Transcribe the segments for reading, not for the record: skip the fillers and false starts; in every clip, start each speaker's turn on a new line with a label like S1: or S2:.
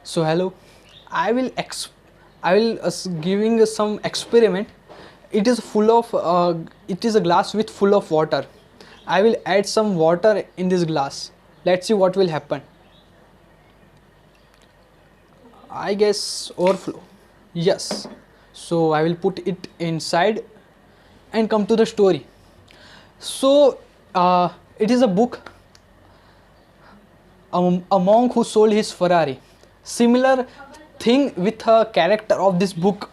S1: So hello, I will giving some experiment. It is full of it is a glass with full of water. I will add some water in this glass. Let's see what will happen. I guess overflow. Yes. So I will put it inside and come to the story. So it is a book, a monk who sold his Ferrari. Similar thing with a character of this book.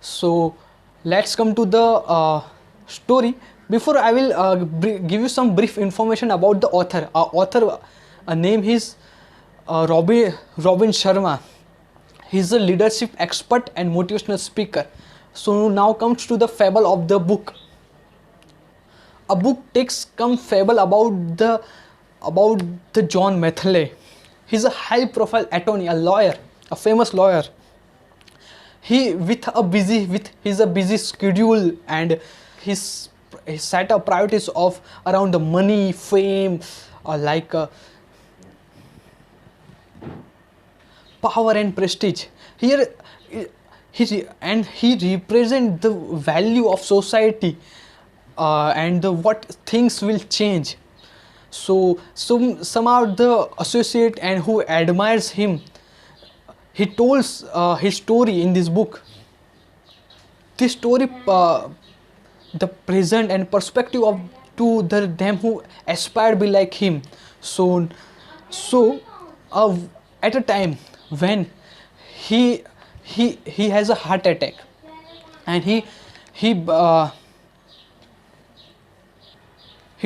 S1: So let's come to the story. Before I will give you some brief information about the author. Author name is Robin Sharma. He's a leadership expert and motivational speaker. So now comes to the fable of the book. A book takes come fable about the John Methley. He's a high profile attorney, a lawyer, a famous lawyer. He with his a busy schedule, and his set up priorities of around the money, fame, like power and prestige. Here he represent the value of society, and what things will change. So some are the associate and who admires him. He told his story in this book. This story, the present and perspective of to them who aspire to be like him. So uh, at a time when he has a heart attack, and he he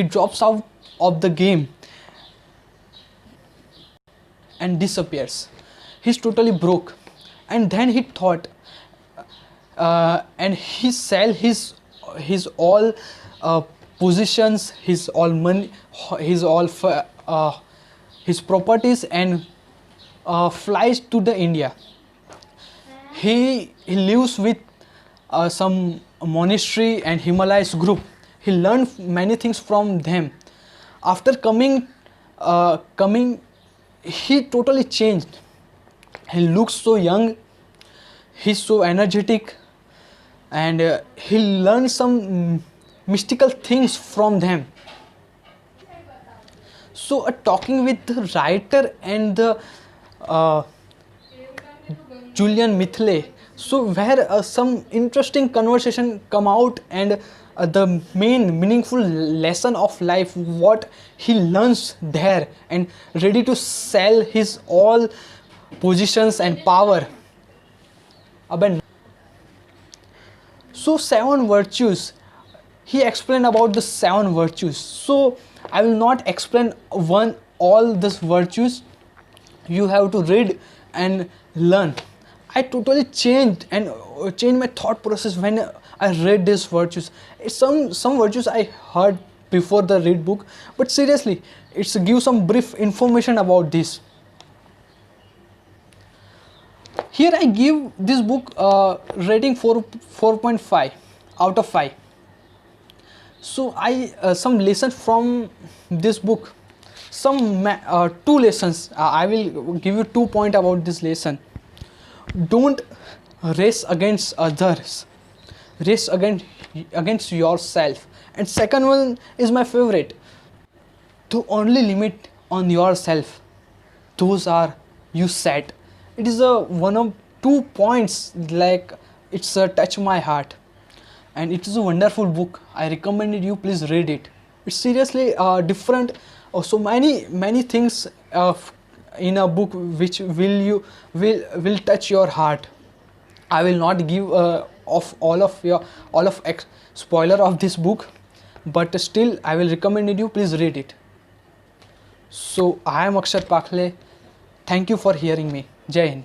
S1: drops out of the game and disappears. He's totally broke, and then he thought, and he sell his all positions, his all money, his all his properties, and flies to the India. He lives with some monastery and Himalayas group. He learned many things from them. After coming, he totally changed. He looks so young. He's so energetic, and he learned some mystical things from them. So talking with the writer and the Julian Mithley, so where some interesting conversation come out, and the main meaningful lesson of life what he learns there, and ready to sell his all positions and power. So seven virtues, he explained about the seven virtues. So I will not explain one all these virtues. You have to read and learn. I totally changed and changed my thought process when I read these virtues. It's some virtues I heard before the read book, but seriously, it's give some brief information about this. Here I give this book rating 4.5 out of 5. So I some lessons from this book. Two lessons. I will give you 2 points about this lesson. Don't race against others. Race against yourself. And second one is my favorite. To only limit on yourself. Those are you set. It is a one of 2 points, like it's touch my heart, and it is a wonderful book. I recommended you please read it. It's seriously different. So many things in a book which will touch your heart. I will not give of all of spoiler of this book, but still I will recommend you please read it. So I am Akshat Pakle. Thank you for hearing me. Jai Hind.